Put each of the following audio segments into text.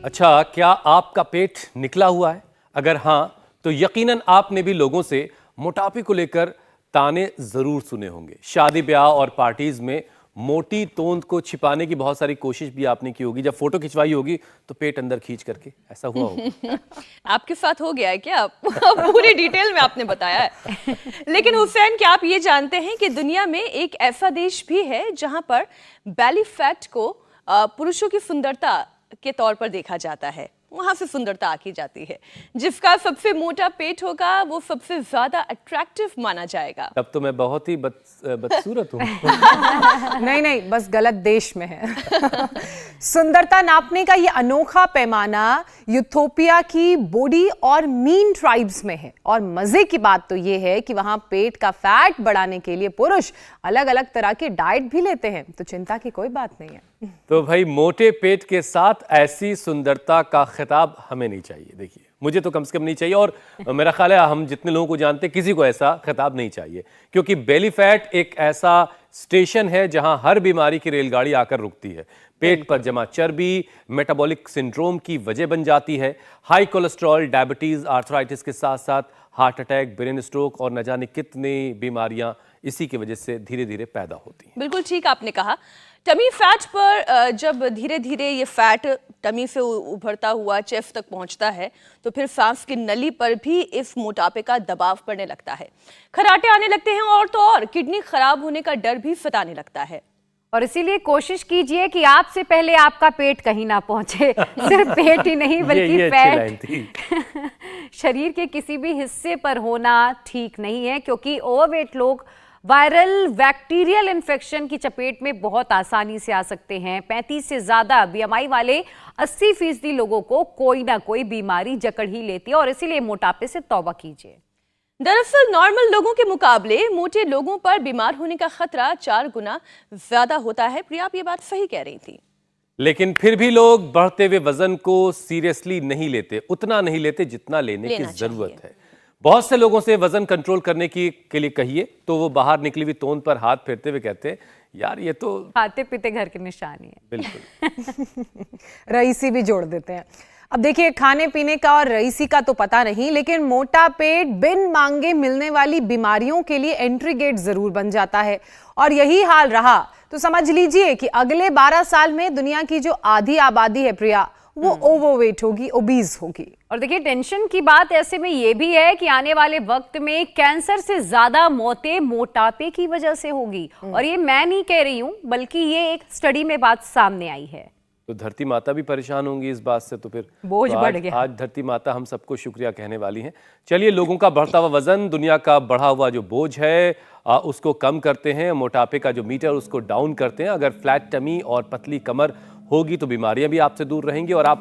अच्छा, क्या आपका पेट निकला हुआ है? अगर हाँ, तो यकीनन आपने भी लोगों से मोटापे को लेकर ताने जरूर सुने होंगे। शादी ब्याह और पार्टीज में मोटी तोंद को छिपाने की बहुत सारी कोशिश भी आपने की होगी। जब फोटो खिंचवाई होगी तो पेट अंदर खींच करके, ऐसा हुआ होगा। आपके साथ हो गया है क्या? पूरी डिटेल में आपने बताया है। लेकिन हुसैन, क्या आप ये जानते हैं कि दुनिया में एक ऐसा देश भी है जहां पर बेली फैट को पुरुषों की सुंदरता के तौर पर देखा जाता है, वहां से सुंदरता आकी जाती है। जिसका सबसे मोटा पेट होगा वो सबसे ज्यादा अट्रैक्टिव माना जाएगा। तब तो मैं बहुत ही बदसूरत हूँ। नहीं, बस गलत देश में है। सुंदरता नापने का ये अनोखा पैमाना यूथोपिया की बोडी और मीन ट्राइब्स में है। और मजे की बात तो ये है कि वहां पेट का फैट बढ़ाने के लिए पुरुष अलग अलग तरह की डाइट भी लेते हैं, तो चिंता की कोई बात नहीं है। तो भाई, मोटे पेट के साथ ऐसी सुंदरता का खिताब हमें नहीं चाहिए। देखिए, मुझे तो कम से कम नहीं चाहिए, और मेरा ख्याल है हम जितने लोगों को जानते हैं किसी को ऐसा खिताब नहीं चाहिए, क्योंकि बेली फैट एक ऐसा स्टेशन है जहां हर बीमारी की रेलगाड़ी आकर रुकती है। पेट पर जमा चर्बी मेटाबॉलिक सिंड्रोम की वजह बन जाती है। हाई कोलेस्ट्रॉल, डायबिटीज, आर्थराइटिस के साथ साथ हार्ट अटैक, ब्रेन स्ट्रोक और न जाने कितनी बीमारियां इसी की वजह से धीरे धीरे पैदा होती हैं। बिल्कुल ठीक आपने कहा। टमी फैट पर जब धीरे धीरे ये फैट टमी से उभरता हुआ चेस्ट तक पहुंचता है, तो फिर सांस की नली पर भी इस मोटापे का दबाव पड़ने लगता है। खर्राटे आने लगते हैं, और तो और किडनी खराब होने का डर भी सताने लगता है। और इसीलिए कोशिश कीजिए कि आपसे पहले आपका पेट कहीं ना पहुंचे। सिर्फ पेट ही नहीं बल्कि फैट शरीर के किसी भी हिस्से पर होना ठीक नहीं है, क्योंकि ओवरवेट लोग वायरल बैक्टीरियल इन्फेक्शन की चपेट में बहुत आसानी से आ सकते हैं। 35 से ज्यादा बीएमआई वाले 80% लोगों को कोई ना कोई बीमारी जकड़ ही लेती है, और इसीलिए मोटापे से तौबा कीजिए। दरअसल नॉर्मल लोगों के मुकाबले मोटे लोगों पर बीमार होने का खतरा 4 गुना ज्यादा होता है। प्रिया, आप ये बात सही कह रही थी। लेकिन फिर भी लोग बढ़ते हुए वजन को सीरियसली नहीं लेते, उतना नहीं लेते जितना लेने की जरूरत है। बहुत से लोगों से वजन कंट्रोल करने के लिए कहिए तो वो बाहर निकली हुई तोंद पर हाथ फेरते हुए कहते हैं, यार ये तो खाते पीते घर की निशानी है। बिल्कुल। रईसी भी जोड़ देते हैं। अब देखिए, खाने पीने का और रईसी का तो पता नहीं, लेकिन मोटा पेट बिन मांगे मिलने वाली बीमारियों के लिए एंट्री गेट जरूर बन जाता है। और यही हाल रहा तो समझ लीजिए कि अगले 12 साल में दुनिया की जो आधी आबादी है प्रिया, वो ओवरवेट होगी, ओबीज होगी। और देखिए, टेंशन की बात ऐसे में ये भी है कि आने वाले वक्त में कैंसर से ज्यादा मौतें मोटापे की वजह से होगी। और ये मैं नहीं कह रही हूं, बल्कि ये एक स्टडी में बात सामने आई है। तो धरती माता भी परेशान होंगी इस बात से, तो फिर बोझ बढ़ गया। आज धरती माता हम सबको शुक्रिया कहने वाली हैं। चलिए, लोगों का बढ़ता हुआ वजन, दुनिया का बढ़ा हुआ जो बोझ है उसको कम करते हैं, मोटापे का जो मीटर उसको डाउन करते हैं। अगर फ्लैट टमी और पतली कमर होगी तो बीमारियां भी आपसे दूर रहेंगी और आप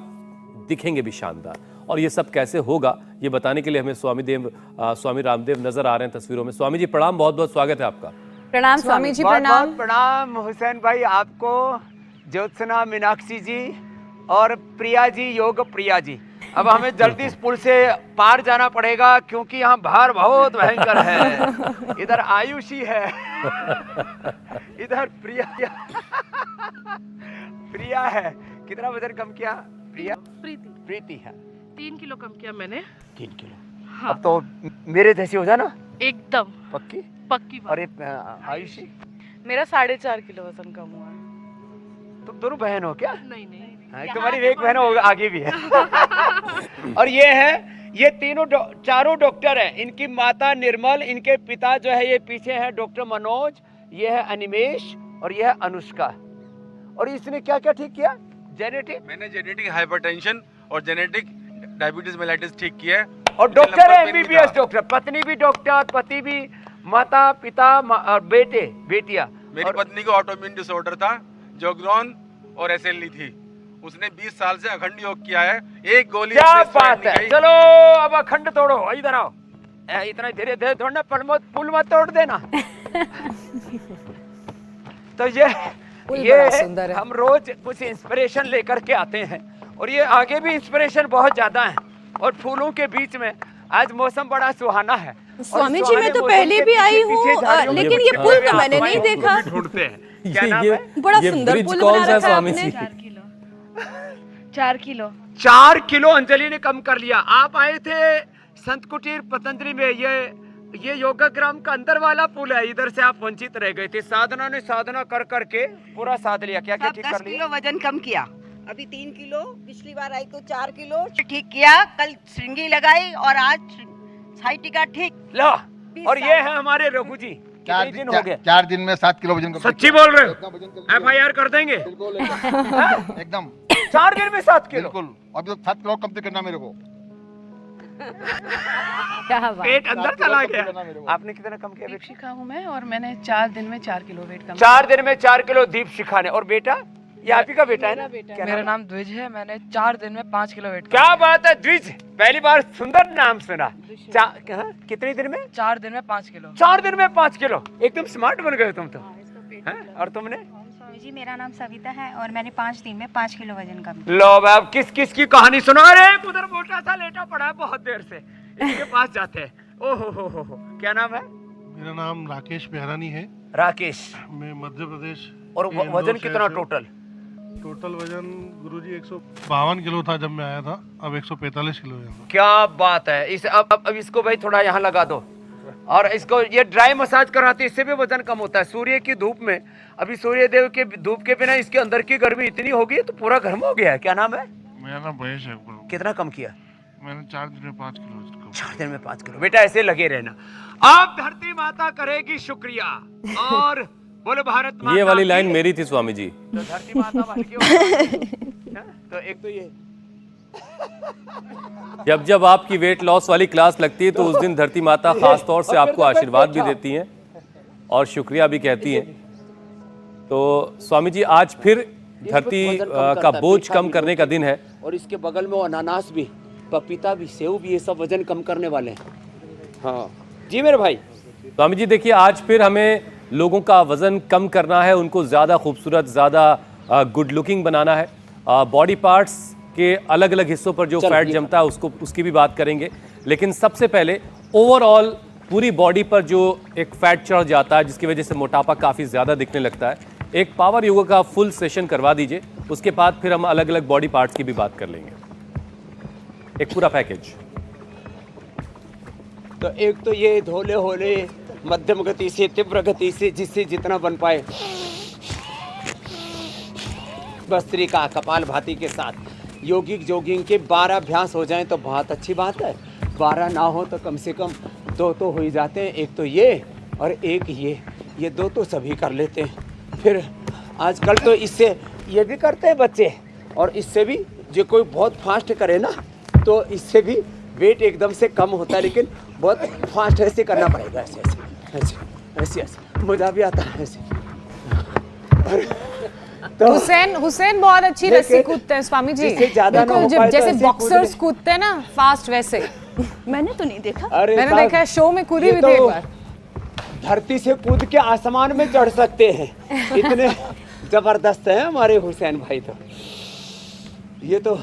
दिखेंगे भी शानदार। और ये सब कैसे होगा, ये बताने के लिए हमें स्वामी रामदेव नजर आ रहे हैं तस्वीरों में। स्वामी जी प्रणाम, बहुत बहुत स्वागत है आपका। प्रणाम स्वामी जी। प्रणाम। प्रणाम हुसैन भाई आपको, ज्योत्सना, मीनाक्षी जी और प्रिया जी, योग प्रिया जी। अब हमें जल्दी इस पुल से पार जाना पड़ेगा, क्योंकि यहाँ भार बहुत भयंकर है। इधर आयुषी है, इधर प्रिया है। कितना वजन कम किया प्रिया? प्रीति है। 3 किलो कम किया मैंने। 3 किलो। हाँ। अब तो मेरे जैसी हो जाए ना एकदम पक्की पक्की बात। और ये आयुषी, मेरा 4.5 किलो वजन कम हुआ है। तुम दोनों बहन हो क्या? नहीं तुम्हारी एक बहन हो आगे भी है। और ये है, ये चारों डॉक्टर हैं। इनकी माता निर्मल, इनके पिता जो है ये पीछे है डॉक्टर मनोज, ये है अनिमेश और ये है अनुष्का। और इसने क्या क्या ठीक किया? जेनेटिक, मैंने जेनेटिक हाइपरटेंशन और जेनेटिक डायबिटीज मेलाइटिस ठीक किया है। और डॉक्टर है एमबीबीएस डॉक्टर, पत्नी भी डॉक्टर, पति भी, माता पिता और बेटियां। मेरी पत्नी को ऑटोइम्यून डिसऑर्डर था, जोग्रॉन और एसएलई थी। उसने 20 साल से अखंड योग किया है। एक गोली क्या बात है। चलो अब अखंड तोड़ो, इधर आओ। इतना धीरे धीरे तोड़ना, पुल मत तोड़ देना। तो ये हम रोज कुछ इंस्पिरेशन लेकर के आते हैं, और ये आगे भी इंस्पिरेशन बहुत ज्यादा है। और फूलों के बीच में आज मौसम बड़ा सुहाना है। स्वामी जी, मैं तो पहले भी आई हूँ, लेकिन ये पुल तो मैंने नहीं देखा। ढूंढते हैं, क्या नाम है? बड़ा सुंदर पुल बना रखा है आपने। 4 किलो। 4 किलो अंजलि ने कम कर लिया। आप आए थे संत कुटीर पतंजलि में, ये योगाग्राम का अंदर वाला पुल है, इधर से आप वंचित रह गए थे। साधना ने साधना कर करके पूरा साध लिया। क्या क्या ठीक कर लिया? 10 किलो वजन कम किया, अभी 3 किलो, पिछली बार आई तो 4 किलो ठीक किया, कल श्रृंगी लगाई और आज छाई टीका ठीक। लो, और ये है हमारे रघु जी। 4 दिन हो गए। 4 दिन में 7 किलो वजन। सच्ची बोल रहे हो? FIR कर देंगे एकदम। 4 दिन में 7 किलो। बिल्कुल, अभी तो 7 किलो कम करना मेरे को। क्या बात। पेट अंदर चला गया। आपने कितना कम किया? दीप शिखा हूँ मैं और मैंने 4 दिन में 4 किलो वेट कम 4 दिन में 4 किलो दीप शिखा ने। और बेटा, ये आप ही का बेटा है ना? मेरा नाम द्विज है, मैंने 4 दिन में 5 किलो वेट क्या बात है द्विज, पहली बार सुंदर नाम सुना। कितने दिन में? 4 दिन में 5 किलो। 4 दिन में 5 किलो। एकदम स्मार्ट बन गए तुम तो। और तुमने? स्वामी जी, मेरा नाम सविता है और मैंने 5 दिन में 5 किलो वजन कम। लो अब किस किस की कहानी सुनो। अरे उधर मोटा सा लेटा पड़ा है बहुत देर से, इसके पास जाते हैं। ओहो हो, क्या नाम है? मेरा नाम राकेश बेहरानी है। राकेश, मैं मध्य प्रदेश। और वजन कितना टोटल? टोटल वजन गुरुजी 152 किलो था जब मैं आया था, अब 145 किलो है। क्या बात है। इस अब इसको भाई थोड़ा यहाँ लगा दो और इसको ये ड्राई मसाज कराते, इससे भी वजन कम होता है। सूर्य की धूप में, अभी सूर्य देव के धूप के बिना इसके अंदर की गर्मी इतनी होगी तो पूरा गर्म हो गया है। क्या नाम है? मेरा नाम महेश है। कितना कम किया? मैंने 4 दिन में 5 किलो। 4 दिन में 5 किलो। बेटा ऐसे लगे रहना। आप धरती माता करेगी शुक्रिया और बोले भारत माता। ये वाली लाइन मेरी थी स्वामी जी। तो धरती माता बन के तो एक तो ये जब आपकी वेट लॉस वाली क्लास लगती है तो उस दिन धरती माता खास तौर से आपको आशीर्वाद भी देती हैं और शुक्रिया भी कहती हैं। तो स्वामी जी आज फिर धरती का बोझ कम करने का दिन है। और इसके बगल में अनानास भी, पपीता भी, सेव भी, ये सब वजन कम करने वाले हैं। हाँ जी मेरे भाई। स्वामी जी देखिए, आज फिर हमें लोगों का वजन कम करना है, उनको ज़्यादा खूबसूरत, ज़्यादा गुड लुकिंग बनाना है। बॉडी पार्ट्स के अलग अलग हिस्सों पर जो फैट जमता है उसकी भी बात करेंगे, लेकिन सबसे पहले ओवरऑल पूरी बॉडी पर जो एक फैट चढ़ जाता है जिसकी वजह से मोटापा काफ़ी ज़्यादा दिखने लगता है, एक पावर योगा का फुल सेशन करवा दीजिए। उसके बाद फिर हम अलग अलग बॉडी पार्ट्स की भी बात कर लेंगे, एक पूरा पैकेज। तो एक तो ये धोले होले मध्यम गति से, तीव्र गति से, जिससे जितना बन पाए, भस्त्रिका कपालभाति के साथ योगिक जोगिंग के 12 अभ्यास हो जाएं तो बहुत अच्छी बात है। 12 ना हो तो कम से कम 2 तो हो ही जाते हैं। एक तो ये और एक ये 2 तो सभी कर लेते हैं। फिर आजकल तो इससे ये भी करते हैं बच्चे, और इससे भी जो कोई बहुत फास्ट करे ना तो इससे भी वेट एकदम से कम होता है, लेकिन बहुत फास्ट ऐसे करना पड़ेगा। ऐसे ऐसे ऐसे ऐसे ऐसे मजा भी आता है ऐसे। तो हुसैन बहुत अच्छी रस्सी कूदते हैं स्वामी जी, बिल्कुल जैसे बॉक्सर्स कूदते हैं ना फास्ट, वैसे। मैंने तो नहीं देखा। मैंने देखा है, शो में कूदी भी थी एक बार। धरती से कूद के आसमान में चढ़ सकते हैं, इतने जबरदस्त है हमारे हुसैन भाई। तो ये तो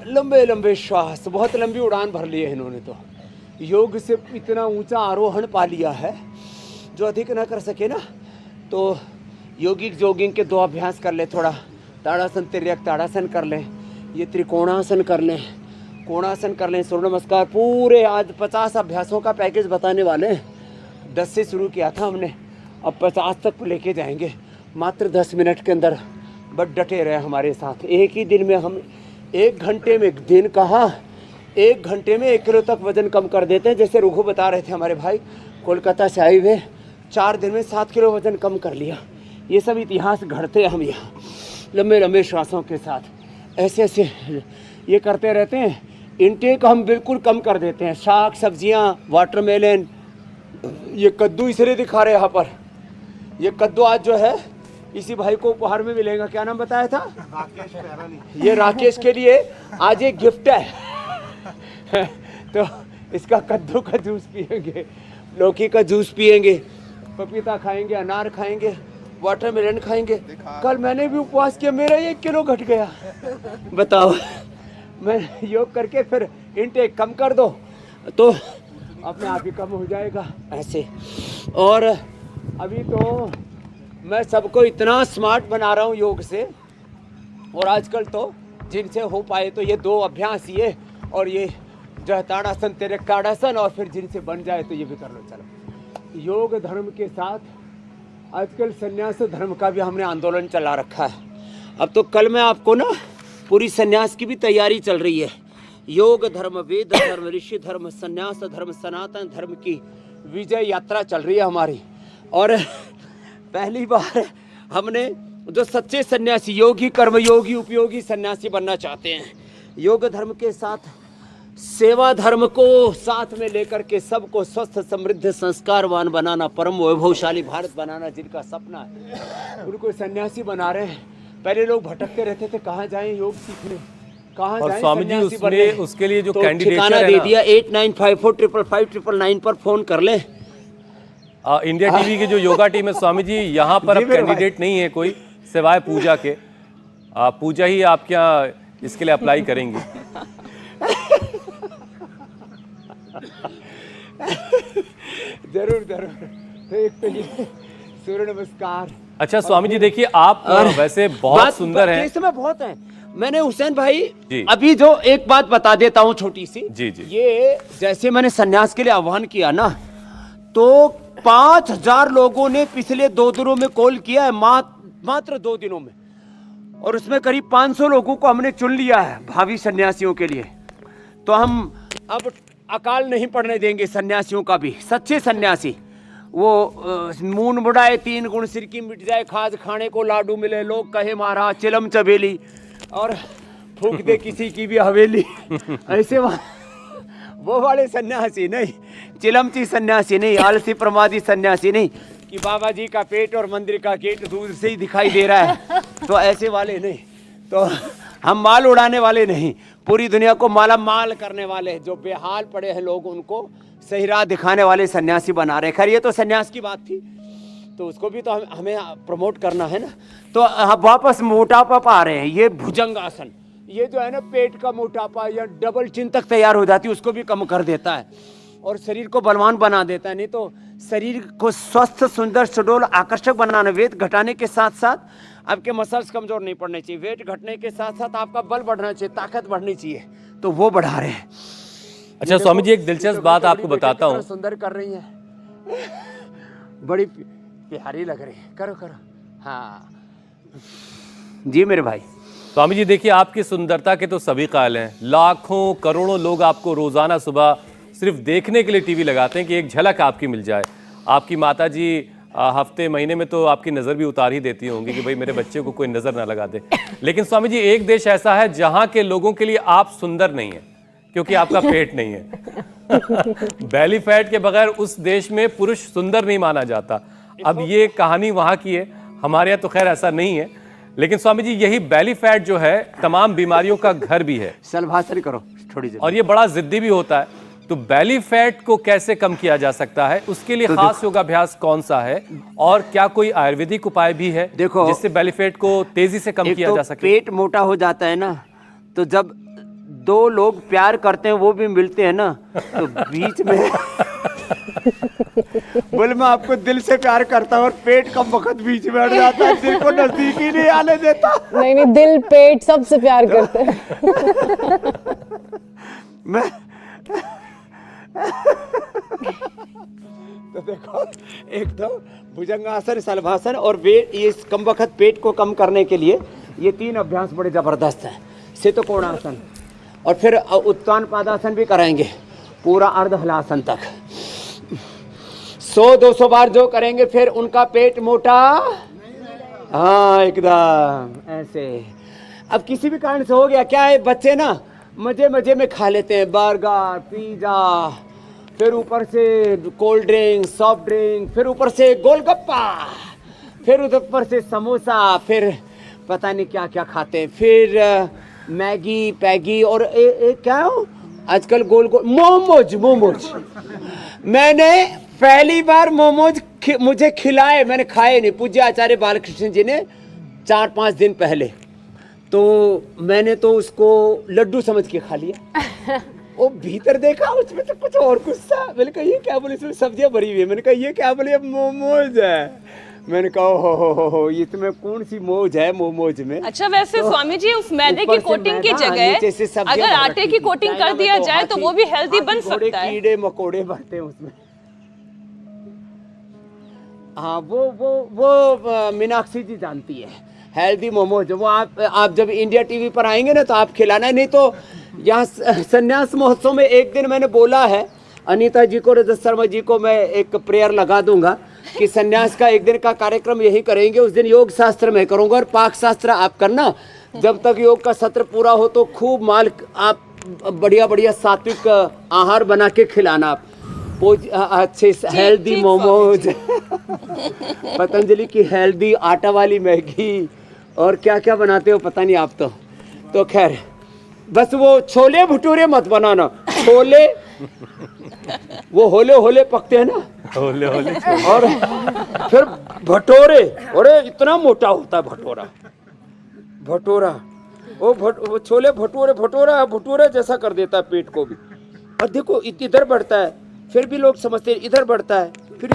लंबे लंबे श्वास, बहुत लंबी उड़ान भर ली है इन्होंने। तो योग से इतना ऊंचा आरोहण पा लिया है, जो अधिक ना कर सके ना तो योगिक जोगिंग के 2 अभ्यास कर ले। थोड़ा ताड़ासन, तिर्यक ताड़ासन कर लें, ये त्रिकोणासन कर लें, कोणासन कर लें, सूर्य नमस्कार, पूरे आज 50 अभ्यासों का पैकेज बताने वाले हैं। 10 से शुरू किया था हमने, अब 50 तक लेके जाएंगे मात्र 10 मिनट के अंदर। बट डटे रहे हमारे साथ। एक ही दिन में हम 1 घंटे में, दिन कहाँ 1 घंटे में 1 किलो तक वजन कम कर देते हैं। जैसे रुघु बता रहे थे हमारे भाई, कोलकाता से आए हुए, 4 दिन में 7 किलो वजन कम कर लिया। ये सब इतिहास घड़ते हैं हम यहाँ लंबे लंबे श्वासों के साथ, ऐसे ऐसे ये करते रहते हैं। इनटेक हम बिल्कुल कम कर देते हैं। साग सब्जियाँ, वाटरमेलन, ये कद्दू इसलिए दिखा रहे यहाँ पर। ये कद्दू आज जो है इसी भाई को उपहार में मिलेगा। क्या नाम बताया था? राकेश बेहरानी। ये राकेश के लिए आज एक गिफ्ट है। तो इसका कद्दू का जूस पियेंगे, लौकी का जूस पियेंगे, पपीता खाएंगे, अनार खाएंगे, वाटरमेलन खाएंगे। कल मैंने भी उपवास किया, मेरा 1 किलो घट गया। बताओ, मैं योग करके फिर इनटेक कम कर दो तो अपने आप ही कम हो जाएगा ऐसे। और अभी तो मैं सबको इतना स्मार्ट बना रहा हूँ योग से। और आजकल तो जिनसे हो पाए तो ये 2 अभ्यास, ये और ये जो है ताड़ासन तिरकाड़ासन, और फिर जिनसे बन जाए तो ये भी कर लो। चलो, योग धर्म के साथ आजकल संन्यास धर्म का भी हमने आंदोलन चला रखा है। अब तो कल मैं आपको ना पूरी संन्यास की भी तैयारी चल रही है। योग धर्म, वेद धर्म, ऋषि धर्म, संन्यास धर्म, सनातन धर्म की विजय यात्रा चल रही है हमारी। और पहली बार हमने जो सच्चे सन्यासी, योगी, कर्मयोगी, उपयोगी सन्यासी बनना चाहते हैं, योग धर्म के साथ सेवा धर्म को साथ में लेकर के सबको स्वस्थ, समृद्ध, संस्कारवान बनाना, परम वैभवशाली भारत बनाना जिनका सपना है, उनको सन्यासी बना रहे हैं। पहले लोग भटकते रहते थे, कहाँ जाएं योग सीखने, कहाँ और जाएं स्वामी जी सन्यासी बनने। उसके लिए जो तो कैंडिडेट ठिकाना दे दिया, 89545599 पर फोन कर ले। इंडिया टीवी की जो योगा टीम है स्वामी जी, यहाँ पर जी अब मेरे भाई। कैंडिडेट नहीं है कोई सिवाय पूजा के। पूजा ही आपके यहाँ इसके लिए अप्लाई करेंगी। जरूर जरूर। तो एक तो ये सूर्य नमस्कार। अच्छा स्वामी जी देखिए, आप वैसे बहुत सुंदर हैं। इस समय बहुत है। मैंने हुसैन भाई जी। अभी जो एक बात बता देता हूँ छोटी सी। जी जी। ये जैसे मैंने सन्यास के लिए आह्वान किया ना, तो 5000 लोगों ने पिछले 2 दिनों में कॉल किया है, मात्र 2 दिनों में। और उसमें करीब 500 लोगों को हमने चुन लिया है भावी सन्यासियों के लिए। तो हम अब अकाल नहीं पड़ने देंगे सन्यासियों का भी। सच्चे सन्यासी वो मून बुढ़ाए 3 गुण सिर की मिट जाए, खाज खाने को लाडू मिले, लोग कहे महाराज चिलम चबेली, और फूक दे किसी की भी हवेली। ऐसे वो वाले सन्यासी नहीं, चिलमची सन्यासी नहीं, आलसी प्रमादी सन्यासी नहीं कि बाबा जी का पेट और मंदिर का गेट दूर से ही दिखाई दे रहा है। तो ऐसे वाले नहीं। तो हम माल उड़ाने वाले नहीं, पूरी दुनिया को माला माल करने वाले, जो बेहाल पड़े हैं लोग उनको सही राह दिखाने वाले सन्यासी बना रहे। खैर ये तो सन्यास की बात थी, तो उसको भी तो हमें प्रमोट करना है ना। तो अब वापस मोटापा पा रहे हैं। ये भुजंग आसन, ये जो है ना पेट का मोटापा या डबल चिन तक तैयार हो जाती है, उसको भी कम कर देता है और शरीर को बलवान बना देता है। नहीं तो शरीर को स्वस्थ, सुंदर, सुडौल, आकर्षक बनाना। वेट घटाने के साथ साथ आपके मसल्स कमजोर नहीं पड़ने चाहिए। वेट घटने के साथ साथ आपका बल बढ़ना चाहिए, ताकत बढ़नी चाहिए, तो वो बढ़ा रहे हैं। अच्छा स्वामी जी, एक दिलचस्प बात आपको बताता हूँ। सुंदर कर रही है, बड़ी प्यारी लग रही है। करो करो। हाँ जी मेरे भाई। स्वामी जी देखिए, आपकी सुंदरता के तो सभी कायल हैं। लाखों करोड़ों लोग आपको रोजाना सुबह सिर्फ देखने के लिए टीवी लगाते हैं कि एक झलक आपकी मिल जाए। आपकी माता जी हफ्ते महीने में तो आपकी नज़र भी उतार ही देती होंगी कि भाई मेरे बच्चे को कोई नज़र ना लगा दे। लेकिन स्वामी जी, एक देश ऐसा है जहाँ के लोगों के लिए आप सुंदर नहीं हैं, क्योंकि आपका पेट नहीं है। बेली फैट के बगैर उस देश में पुरुष सुंदर नहीं माना जाता। अब ये कहानी वहाँ की है, हमारे यहाँ तो खैर ऐसा नहीं है। लेकिन स्वामी जी, यही बेली फैट जो है तमाम बीमारियों का घर भी है। सलभासन करो थोड़ी देर, और ये बड़ा जिद्दी भी होता है। तो बेली फैट को कैसे कम किया जा सकता है, उसके लिए खास योगाभ्यास कौन सा है, और क्या कोई आयुर्वेदिक उपाय भी है देखो जिससे बेली फैट को तेजी से कम किया जा सके? पेट मोटा हो जाता है ना, तो जब 2 लोग प्यार करते हैं वो भी मिलते हैं ना, तो बीच में बोले मैं आपको दिल से प्यार करता हूँ और पेट कम वक्त बीच में अड़ जाता है, दिल को नजदीक ही नहीं आने देता। नहीं, दिल पेट सबसे प्यार करते हैं। मैं तो देखो, एक तो भुजंगासन, सलभासन और वेट, ये कम वक्त पेट को कम करने के लिए ये 3 अभ्यास बड़े जबरदस्त हैं। सितकोणासन, और फिर उत्तान पादासन भी कराएंगे पूरा अर्ध हलासन तक। 100-200 बार जो करेंगे फिर उनका पेट मोटा, हाँ एकदम ऐसे। अब किसी भी कारण से हो गया, क्या है, बच्चे ना मजे मजे में खा लेते हैं बर्गर, पिज्जा, फिर ऊपर से कोल्ड ड्रिंक, सॉफ्ट ड्रिंक, फिर ऊपर से गोलगप्पा, फिर ऊपर से समोसा, फिर पता नहीं क्या क्या खाते हैं, फिर मैगी पैगी, और क्या हो आजकल गोल गोल मोमोज। मैंने पहली बार मोमोज मुझे खिलाए, मैंने खाए नहीं, पूज्य आचार्य बालकृष्ण जी ने 4-5 दिन पहले, तो मैंने तो उसको लड्डू समझ के खा लिया। वो भीतर देखा उसमें तो कुछ और कुछ था। मैंने कहा ये क्या बोले, इसमें सब्जियां भरी हुई है। मैंने कहा ये क्या बोले, अब मोमोज है। मैंने कहा हो इसमें कौन सी मौज है मोमोज में। अच्छा वैसे स्वामी जी उस मैदे की ऊपर से कोटिंग की मैदा, नीचे से जगह सब्जियां अगर भर आटे रखी की थी। कोटिंग कर चाइना में दिया तो जाए तो हाथी- वो भी हेल्दी बन हाथी घोड़े सकता है। कीड़े मकोड़े भरते हैं उसमें। हाँ वो मीनाक्षी जी जानती है हेल्दी मोमोज। वो आप जब इंडिया टीवी पर आएंगे ना तो आप खिलाना। नहीं तो यहाँ संन्यास महोत्सव में एक दिन मैंने बोला है अनीता जी को, रजत शर्मा जी को मैं एक प्रेयर लगा दूंगा कि संन्यास का एक दिन का कार्यक्रम यही करेंगे। उस दिन योग शास्त्र मैं करूंगा और पाक शास्त्र आप करना। जब तक योग का सत्र पूरा हो तो खूब माल आप बढ़िया बढ़िया सात्विक आहार बना के खिलाना आप। अच्छे हेल्दी मोमोज पतंजलि की हेल्दी आटा वाली मैगी और क्या क्या बनाते हो पता नहीं आप तो खैर बस वो छोले भटूरे मत बनाना। छोले वो होले होले पकते हैं ना, होले होले और फिर भटोरे, अरे इतना मोटा होता है भटोरा वो छोले भटूरे जैसा कर देता है पेट को भी। और देखो इधर बढ़ता है फिर भी लोग समझते हैं इधर बढ़ता है फिर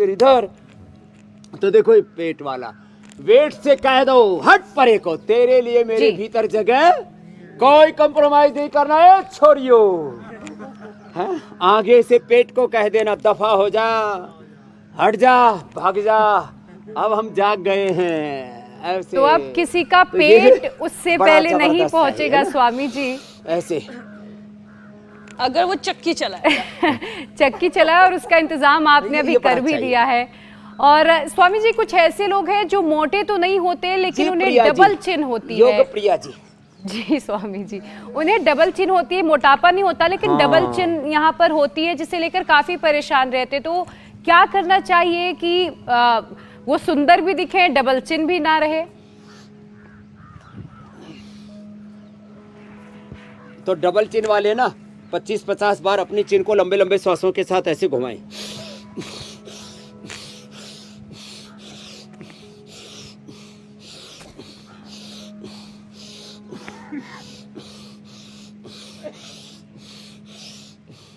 इधर। तो देखो ये पेट वाला वेट से कह दो हट परे को, तेरे लिए मेरे भीतर जगह कोई कंप्रोमाइज नहीं करना है छोरियो। आगे से पेट को कह देना दफा हो जा, हट जा, भाग जा, अब हम जाग गए हैं। ऐसे तो अब किसी का पेट उससे बड़ा पहले नहीं जबरदस्त है पहुंचेगा ये ना? स्वामी जी। ऐसे अगर वो चक्की चलाए चक्की चला और उसका इंतजाम आपने अभी ये बड़ा कर भी चाहिए। दिया है। और स्वामी जी कुछ ऐसे लोग हैं जो मोटे तो नहीं होते लेकिन जी, उन्हें प्रिया जी, डबल चिन होती है। योग प्रिया जी जी स्वामी जी, उन्हें डबल चिन होती है, मोटापा नहीं होता लेकिन डबल चिन यहाँ पर होती है जिसे लेकर काफी परेशान रहते। तो क्या करना चाहिए कि वो सुंदर भी दिखे, डबल चिन भी ना रहे? तो डबल चिन वाले ना 25-50 बार अपनी चिन को लंबे लंबे श्वासों के साथ ऐसे घुमाएं।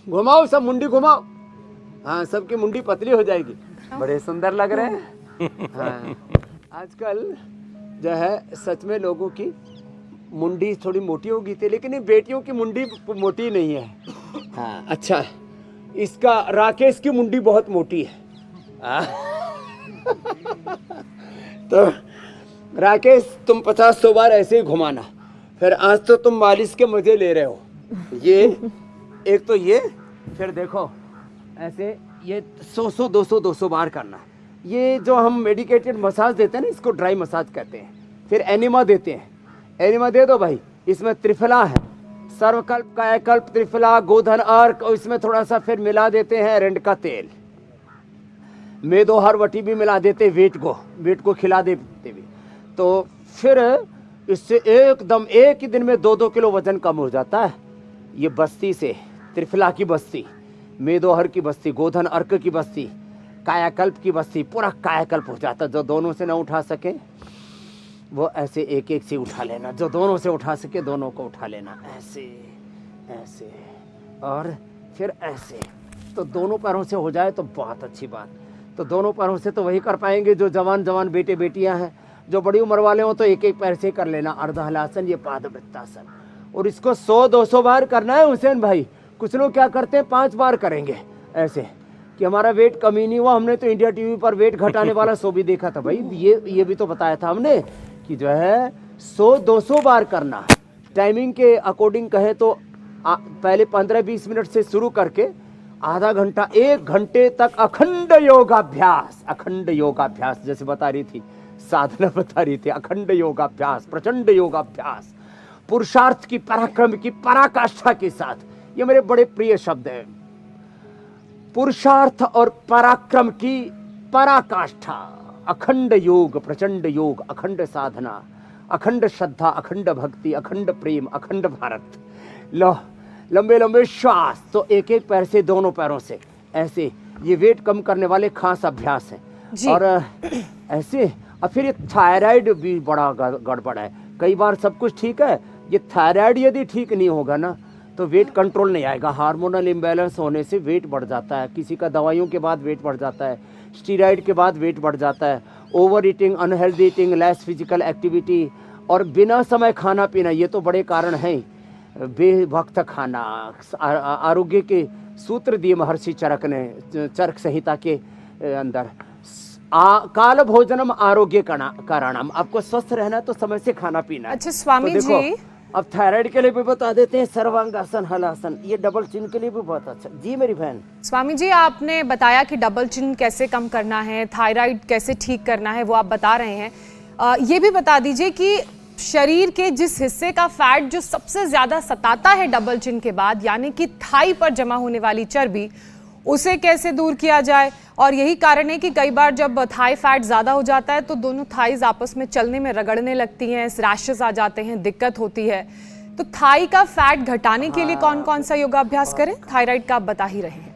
घुमाओ, सब मुंडी घुमाओ। हाँ, सबकी मुंडी पतली हो जाएगी। बड़े सुंदर लग रहे हैं। हाँ, आजकल जो है सच में लोगों की मुंडी थोड़ी मोटी होगी थी लेकिन ये बेटियों की मुंडी मोटी नहीं है। हाँ, अच्छा इसका राकेश की मुंडी बहुत मोटी है। तो राकेश तुम 50-100 बार ऐसे ही घुमाना। फिर आज तो तुम मालिश के मजे ले रहे हो। ये एक तो ये, फिर देखो ऐसे ये 100-200 बार करना। ये जो हम मेडिकेटेड मसाज देते हैं ना, इसको ड्राई मसाज कहते हैं। फिर एनिमा देते हैं। एनिमा दे दो भाई। इसमें त्रिफला है, सर्वकल्प, कायाकल्प, त्रिफला, गोधन अर्क, और इसमें थोड़ा सा फिर मिला देते हैं एरंड का तेल, मेदो हरवटी भी मिला देते, वेट को खिला देते भी। तो फिर इससे एकदम एक ही दिन में 2-2 किलो वजन कम हो जाता है। ये बस्ती से, त्रिफला की बस्ती, मेदोहर की बस्ती, गोधन अर्क की बस्ती, कायाकल्प की बस्ती, पूरा कायाकल्प हो जाता। जो दोनों से ना उठा सके वो ऐसे एक एक से उठा लेना, जो दोनों से उठा सके दोनों को उठा लेना, ऐसे ऐसे और फिर ऐसे। तो दोनों पैरों से हो जाए तो बहुत अच्छी बात। तो दोनों पैरों से तो वही कर पाएंगे जो जवान बेटे बेटियां हैं। जो बड़ी उम्र वाले हो तो एक एक पैर से कर लेना। अर्धहलासन, ये पादवृत्तासन, और इसको 100-200 बार करना है हुसैन भाई। कुछ लोग क्या करते हैं 5 बार करेंगे ऐसे कि हमारा वेट कमी नहीं हुआ। हमने तो इंडिया टीवी पर वेट घटाने वाला शो भी देखा था भाई। ये भी तो बताया था हमने कि जो है 100-200 बार करना। टाइमिंग के अकॉर्डिंग कहे तो पहले 15-20 मिनट से शुरू करके आधा घंटा 1 घंटे तक अखंड योगाभ्यास जैसे बता रही थी, साधना बता रही थी। अखंड योगाभ्यास, प्रचंड योगाभ्यास, पुरुषार्थ की, पराक्रम की, पराकाष्ठा के साथ। ये मेरे बड़े प्रिय शब्द हैं। पुरुषार्थ और पराक्रम की पराकाष्ठा, अखंड योग, प्रचंड योग, अखंड साधना, अखंड श्रद्धा, अखंड भक्ति, अखंड प्रेम, अखंड भारत। लो, लंबे लंबे श्वास। तो एक एक पैर से, दोनों पैरों से ऐसे। ये वेट कम करने वाले खास अभ्यास है। और ऐसे। और फिर ये थायराइड भी बड़ा गड़बड़ है। कई बार सब कुछ ठीक है, ये थायराइड यदि ठीक नहीं होगा ना तो वेट कंट्रोल नहीं आएगा। हार्मोनल इम्बैलेंस होने से वेट बढ़ जाता है, किसी का दवाइयों के बाद वेट बढ़ जाता है, स्टीरॉयड के बाद वेट बढ़ जाता है, over eating, unhealthy eating, less physical activity और बिना समय खाना पीना, ये तो बड़े कारण हैं। बेवक्त खाना, आरोग्य के सूत्र दिए महर्षि चरक ने चरक संहिता के अंदर, काल भोजनम आरोग्य कारणम, आपको स्वस्थ रहना तो समय से खाना पीना। अच्छा स्वामी तो देखो, जी, अब थायराइड के लिए भी बता देते हैं सर्वांगासन, हलासन, ये डबल चिन के लिए भी बहुत अच्छा। जी मेरी बहन। स्वामी जी आपने बताया कि डबल चिन कैसे कम करना है, थायराइड कैसे ठीक करना है, वो आप बता रहे हैं। ये भी बता दीजिए कि शरीर के जिस हिस्से का फैट जो सबसे ज्यादा सताता है डबल चिन के बाद, यानी कि थाई पर जमा होने वाली चर्बी, उसे कैसे दूर किया जाए। और यही कारण है कि कई बार जब थाई फैट ज़्यादा हो जाता है तो दोनों थाईज आपस में चलने में रगड़ने लगती हैं, रैशेस आ जाते हैं, दिक्कत होती है। तो थाई का फैट घटाने के लिए कौन कौन सा योगाभ्यास करें? थायराइड का आप बता ही रहे हैं।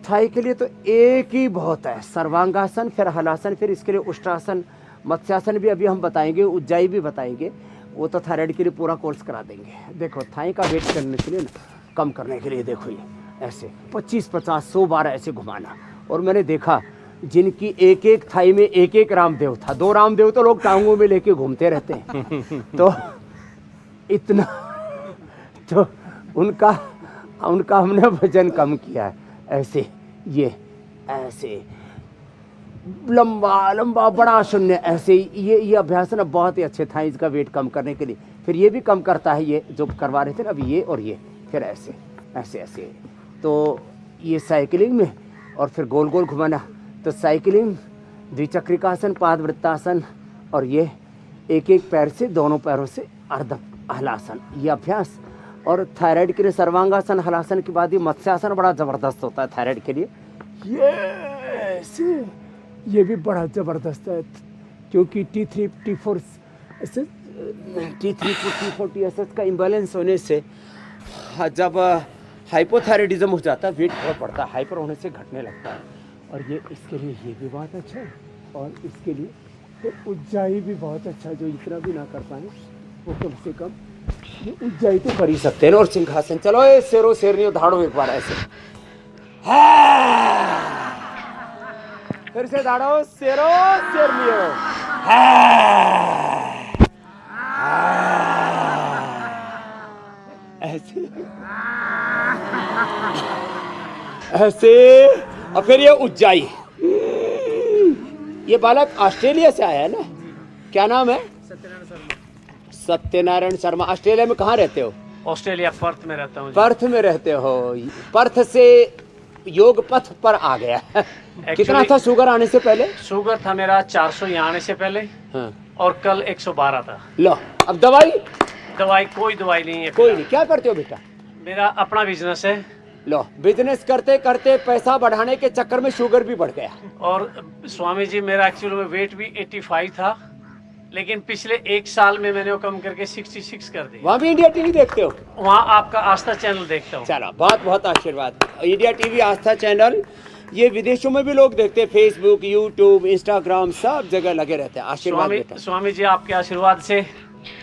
थाई के लिए तो एक ही बहुत है, सर्वांगासन, फिर हलासन, फिर इसके लिए उष्ट्रासन, मत्स्यासन भी अभी हम बताएंगे, उज्जाई भी बताएंगे। वो तो थायराइड के लिए पूरा कोर्स करा देंगे। देखो थाई का वेट करने के लिए ना, कम करने के लिए देखो ये ऐसे 25-50-100 बार ऐसे घुमाना। और मैंने देखा जिनकी एक एक थाई में एक एक रामदेव था, 2 रामदेव तो लोग टांगों में लेके घूमते रहते हैं। तो इतना तो उनका हमने वजन कम किया है। ऐसे ये ऐसे लंबा लंबा बड़ा शून्य, ऐसे ये अभ्यास ना बहुत ही अच्छे था इसका वेट कम करने के लिए। फिर ये भी कम करता है, ये जो करवा रहे थे ना अभी, ये और ये, फिर ऐसे ऐसे ऐसे। तो ये साइकिलिंग में, और फिर गोल गोल घुमाना। तो साइकिलिंग, द्विचक्रिकासन, पादवृत्तासन, और ये एक एक पैर से, दोनों पैरों से अर्ध हलासन, ये अभ्यास। और थायराइड के लिए सर्वांगासन, हलासन के बाद ये मत्स्यासन बड़ा ज़बरदस्त होता है थायराइड के लिए। ये भी बड़ा ज़बरदस्त है, क्योंकि T3 T4 TSH का इम्बैलेंस होने से जब हाइपोथायराइडिज्म हो जाता है, वेट बहुत बढ़ता है, हाइपर होने से घटने लगता है। और ये इसके लिए ये भी बहुत अच्छा है। और इसके लिए तो उज्जाई भी बहुत अच्छा है, जो इतना भी ना कर पाए वो कम से कम ये उज्जाई तो कर ही सकते हैं। और सिंहासन, चलो ये शेरो शेरनी धाड़ो एक बार ऐसे, फिर से धाड़ो, शेरो शेरनियो, ऐसे ऐसे। और फिर ये उज्जाई। ये बालक ऑस्ट्रेलिया से आया है ना, क्या नाम है? सत्यनारायण शर्मा। ऑस्ट्रेलिया में कहाँ रहते हो? ऑस्ट्रेलिया, पर्थ में रहता हूँ। पर्थ में रहते हो। पर्थ से योग पथ पर आ गया। कितना था शुगर आने से पहले? शुगर था मेरा 400 यहाँ आने से पहले। हाँ। और कल 112 था। लो, अब दवाई कोई दवाई नहीं है। कोई नहीं। क्या करते हो बेटा? मेरा अपना बिजनेस है। लो, बिजनेस करते करते पैसा बढ़ाने के चक्कर में शुगर भी बढ़ गया। और स्वामी जी मेरा एक्चुअली में वेट भी 85 था, लेकिन पिछले 1 साल में मैंने वो कम करके 66 कर दिया। वहाँ भी इंडिया टीवी देखते हो? वहाँ आपका आस्था चैनल देखता हूँ। चलो, बहुत बहुत आशीर्वाद। इंडिया टीवी, आस्था चैनल, ये विदेशों में भी लोग देखते हैं, फेसबुक, यूट्यूब, इंस्टाग्राम, सब जगह लगे रहते हैं। आशीर्वाद बेटा। स्वामी जी आपके आशीर्वाद से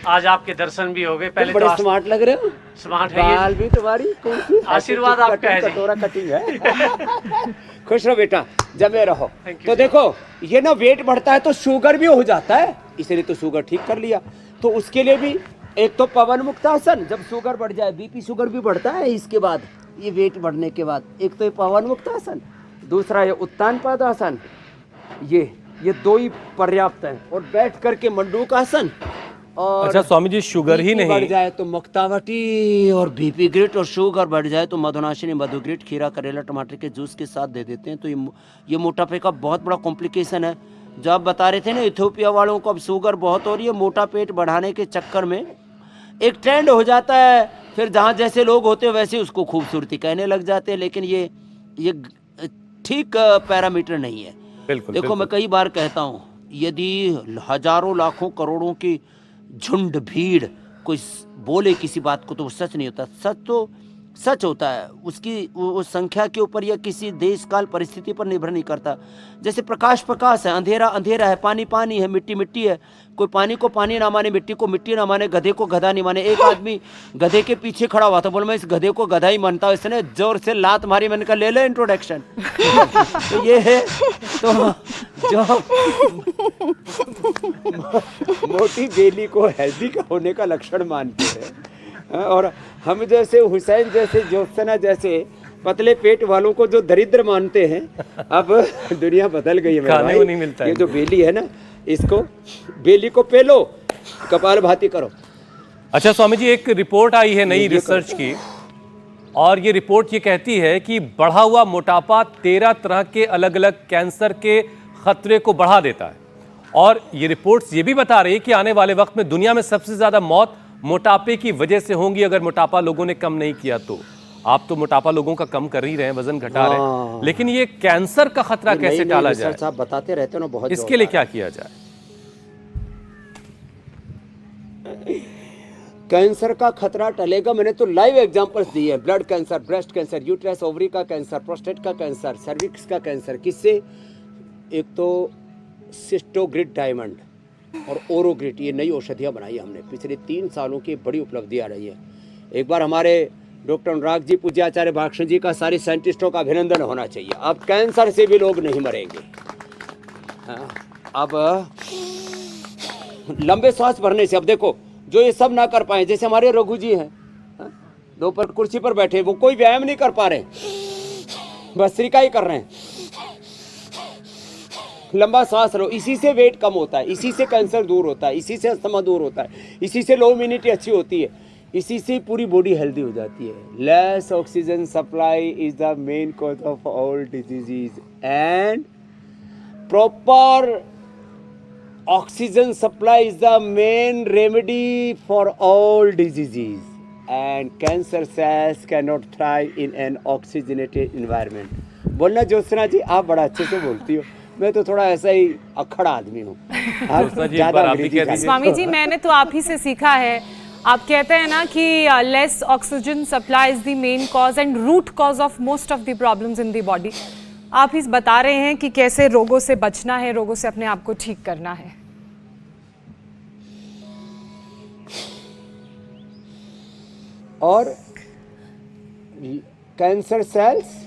आज आपके दर्शन भी हो गए। पहले बड़े स्मार्ट लग रहे हो। स्मार्ट है, बाल भी तुम्हारी आशीर्वाद आपका है। कटोरा कटिंग है। खुश रहो बेटा, जमे रहो। तो देखो, ये ना वेट बढ़ता है तो शुगर भी हो जाता है, इसलिए तो शुगर ठीक कर लिया। तो उसके लिए भी एक तो पवन मुक्तासन, जब शुगर बढ़ जाए, बीपी शुगर भी बढ़ता है इसके बाद, ये वेट बढ़ने के बाद, एक तो ये पवन मुक्तासन, दूसरा ये उत्तान पादासन। ये 2 ही पर्याप्त है। और बैठ करके मंडूकासन। और अच्छा स्वामी जी, शुगर ही नहीं बढ़ जाए तो मुक्तावटी, और बीपी ग्रिट, और शुगर बढ़ जाए तो मधुनाशिनी, मधुग्रिट, खीरा, करेला, टमाटर के जूस के साथ दे देते हैं। तो ये मोटापे का बहुत बड़ा कॉम्प्लिकेशन है। जो आप बता रहे थे ना, इथियोपिया वालों को अब शुगर बहुत हो रही है, मोटा पेट बढ़ाने के चक्कर में एक ट्रेंड हो जाता है। फिर जहाँ जैसे लोग होते हैं वैसे उसको खूबसूरती कहने लग जाते हैं, लेकिन ये ठीक पैरामीटर नहीं है। बिल्कुल, देखो, मैं कई बार कहता हूँ, यदि हजारों लाखों करोड़ों की झुंड भीड़ कोई बोले किसी बात को तो वो सच नहीं होता। सच तो सच होता है, उसकी उस संख्या के ऊपर या किसी देश काल परिस्थिति पर निर्भर नहीं करता। जैसे प्रकाश प्रकाश है, अंधेरा अंधेरा है, पानी पानी है, मिट्टी मिट्टी है। कोई पानी को पानी ना माने, मिट्टी को मिट्टी ना माने, गधे को गधा नहीं माने। एक आदमी गधे के पीछे खड़ा हुआ था, बोल मैं इस गधे को गधा ही मानता हूँ। इसने जोर से लात मारी, मैंने कहा ले ले इंट्रोडक्शन। तो ये है तो जो मोटी बेली को हेल्दी का होने का लक्षण मानते हैं, और हम जैसे हुसैन जैसे ज्योत्सना जैसे पतले पेट वालों को जो दरिद्र मानते हैं। अब दुनिया बदल गई है मेरे खाने भाई। को नहीं मिलता है। ये जो बेली है ना, इसको बेली को पेलो, कपालभाति करो। अच्छा स्वामी जी, एक रिपोर्ट आई है नई रिसर्च की, और ये रिपोर्ट ये कहती है कि बढ़ा हुआ मोटापा 13 तरह के अलग अलग कैंसर के खतरे को बढ़ा देता है। और ये रिपोर्ट्स ये भी बता रही है कि आने वाले वक्त में दुनिया में सबसे ज्यादा मौत मोटापे की वजह से होंगी, अगर मोटापा लोगों ने कम नहीं किया तो। आप तो मोटापा लोगों का कम कर ही रहे हैं, वजन घटा रहे हैं, लेकिन ये कैंसर का खतरा कैसे टाला जाए? आप बताते रहते हो ना, बहुत इसके लिए क्या किया जाए? कैंसर का खतरा टलेगा। मैंने तो लाइव एग्जांपल्स दिए हैं। Blood cancer, breast cancer, uterus ovary का कैंसर, प्रोस्टेट का कैंसर, सर्विक्स का कैंसर। किससे? एक तो सिस्टोग्रिड डायमंड और ओरोग्रिड, ये नई औषधियाँ बनाई हमने। पिछले 3 सालों की बड़ी उपलब्धि आ रही है। एक बार हमारे डॉक्टर अनुराग जी, पूज्य आचार्य भाषण जी का सारे साइंटिस्टों का अभिनंदन होना चाहिए। अब कैंसर से भी लोग नहीं मरेंगे। अब लंबे सांस भरने से, अब देखो जो ये सब ना कर पाए, जैसे हमारे रघु जी हैं, दोपहर कुर्सी पर बैठे, वो कोई व्यायाम नहीं कर पा रहे, भस्त्रिका ही कर रहे हैं। लंबा सांस लो, इसी से वेट कम होता है, इसी से कैंसर दूर होता है, इसी से अस्थमा दूर होता है, इसी से लो इम्यूनिटी अच्छी होती है, इसी से पूरी बॉडी हेल्दी हो जाती है। Less oxygen supply is the main cause of all diseases, and proper oxygen supply is the main remedy for all diseases, and cancer cells can not thrive in an oxygenated environment. बोलना ज्योत्सना जी, आप बड़ा अच्छे से बोलती हो, मैं तो थोड़ा ऐसा ही अखड़ा आदमी हूँ। स्वामी जी, मैंने तो आप ही से सीखा है। आप कहते हैं ना कि less oxygen supply is the main cause and root cause of most of the problems in the body. आप ही बता रहे हैं कि कैसे रोगों से बचना है, रोगों से अपने आप को ठीक करना है। और कैंसर सेल्स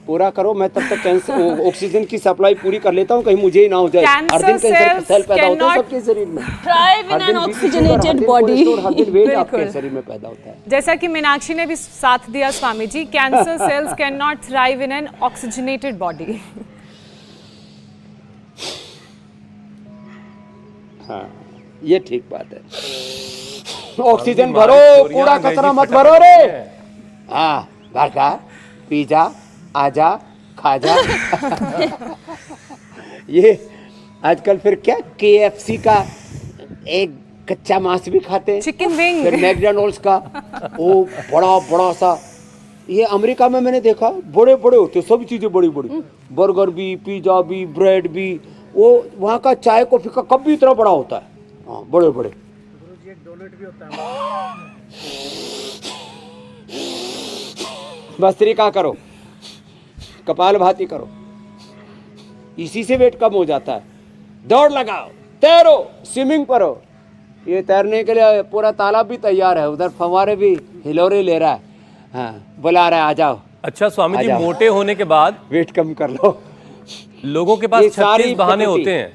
पूरा करो। मैं तब तक कैंसर ऑक्सीजन की सप्लाई पूरी कर लेता हूँ, कहीं मुझे ही ना हो जाए। हर दिन कैंसर सेल पैदा होते हैं सबके शरीर में, thrive in an oxygenated body. हर दिन वेट आपके शरीर में पैदा होता है। जैसा कि मीनाक्षी ने भी साथ दिया Swami ji, cancer cells can not thrive in an oxygenated body. हाँ, ये ठीक बात है। ऑक्सीजन भरो, कूड़ा कचरा मत भरो रे। हाँ, बर्गर, पिज्जा, आजा, खाजा। ये आजकल फिर क्या KFC का एक कच्चा मांस भी खाते हैं, चिकन विंग, फिर मैकडॉनल्ड्स का वो बड़ा बड़ा सा। ये अमेरिका में मैंने देखा, बड़े बड़े होते, सब चीजें बड़ी बड़ी, बर्गर भी, पिज्जा भी, ब्रेड भी। वो वहाँ का चाय कॉफी का कप भी इतना बड़ा होता है। हाँ, बड़े बड़े। भस्त्रिका करो, कपालभाति करो, इसी से वेट कम हो जाता है। दौड़ लगाओ, तैरो, स्विमिंग करो। ये तैरने के लिए पूरा तालाब भी तैयार है, उधर फव्वारे भी हिलोरे ले रहा है। हाँ, बुला रहा है, आ जाओ। अच्छा स्वामी जी, मोटे होने के बाद वेट कम कर लो। लोगों के पास 36 बहाने होते हैं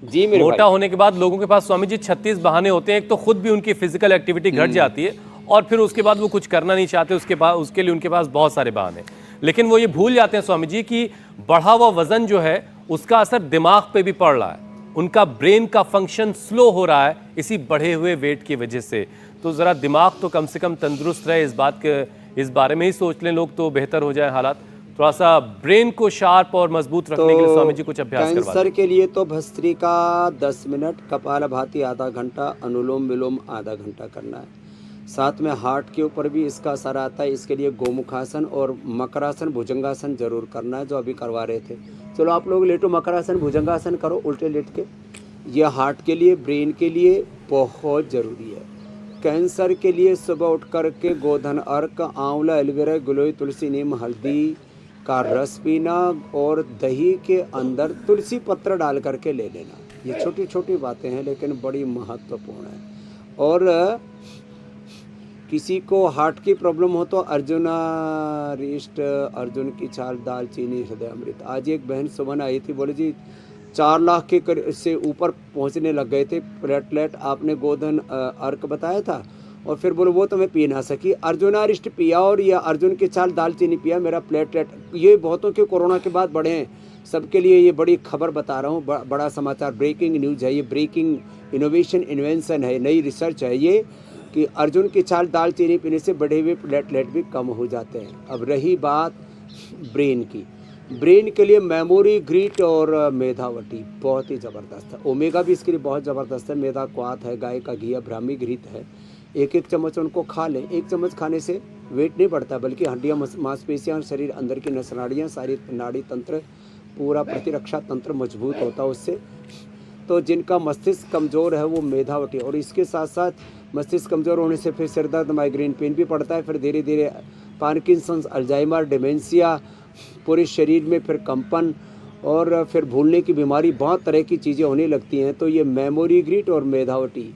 जी मेरे मोटा होने के बाद। लोगों के पास स्वामी जी 36 बहाने होते हैं। एक तो खुद भी उनकी फिजिकल एक्टिविटी घट जाती है, और फिर उसके बाद वो कुछ करना नहीं चाहते, उसके लिए उनके पास बहुत सारे बहाने। लेकिन वो ये भूल जाते हैं स्वामी जी कि बढ़ा हुआ वजन जो है उसका असर दिमाग पे भी पड़ रहा है, उनका ब्रेन का फंक्शन स्लो हो रहा है इसी बढ़े हुए वेट की वजह से। तो ज़रा दिमाग तो कम से कम तंदुरुस्त रहे, इस बारे में ही सोच लें लोग, तो बेहतर हो जाए हालात। थोड़ा सा ब्रेन को शार्प और मजबूत रखने के लिए स्वामी जी कुछ अभ्यास करवा कैंसर के लिए तो भस्त्रिका 10 मिनट, कपालभाति आधा घंटा, अनुलोम विलोम आधा घंटा करना है। साथ में हार्ट के ऊपर भी इसका असर आता है, इसके लिए गोमुखासन और मकरासन, भुजंगासन जरूर करना है, जो अभी करवा रहे थे। चलो आप लोग लेटो, मकरासन भुजंगासन करो उल्टे लेट के। ये हार्ट के लिए, ब्रेन के लिए बहुत ज़रूरी है। कैंसर के लिए सुबह उठ करके गोधन अर्क, आंवला, एलोवेरा, गिलोय, तुलसी, नीम, हल्दी का रस पीना और दही के अंदर तुलसी पत्र डाल करके ले लेना। ये छोटी छोटी बातें हैं लेकिन बड़ी महत्वपूर्ण है। और किसी को हार्ट की प्रॉब्लम हो तो अर्जुनारिष्ट, अर्जुन की छाल, दालचीनी, हृदय अमृत। आज एक बहन सुबह आई थी, बोले जी 4 लाख के से ऊपर पहुंचने लग गए थे प्लेटलेट, आपने गोधन अर्क बताया था और फिर बोलो वो तो मैं पी ना सकी। अर्जुनारिष्ट पिया और या अर्जुन की छाल, दालचीनी पिया, मेरा प्लेटलेट, ये बहुतों के कोरोना के बाद बढ़े हैं। सबके लिए ये बड़ी खबर बता रहा हूँ, बड़ा समाचार, ब्रेकिंग न्यूज़ है ये, ब्रेकिंग इनोवेशन इन्वेंशन है, नई रिसर्च है ये, कि अर्जुन की छाल, दालचीनी पीने से बढ़े हुए प्लेटलेट भी कम हो जाते हैं। अब रही बात ब्रेन की, ब्रेन के लिए मेमोरी ग्रीट और मेधावटी बहुत ही ज़बरदस्त है। ओमेगा भी इसके लिए बहुत ज़बरदस्त है। मेधा क्वाथ है, गाय का घी है, ब्राह्मी घृत है। एक एक चम्मच उनको खा लें। एक चम्मच खाने से वेट नहीं बढ़ता बल्कि हड्डियाँ, मांसपेशियाँ, शरीर अंदर की नस नाड़ियाँ, सारी नाड़ी तंत्र, पूरा प्रतिरक्षा तंत्र मजबूत होता है उससे। तो जिनका मस्तिष्क कमज़ोर है वो मेधावटी, और इसके साथ साथ मस्तिष्क कमज़ोर होने से फिर सिर दर्द, माइग्रेन, पेन भी पड़ता है। फिर धीरे धीरे पार्किंसंस, अल्जाइमर, डिमेंशिया, पूरे शरीर में फिर कंपन और फिर भूलने की बीमारी, बहुत तरह की चीज़ें होने लगती हैं। तो ये मेमोरी ग्रिट और मेधावटी,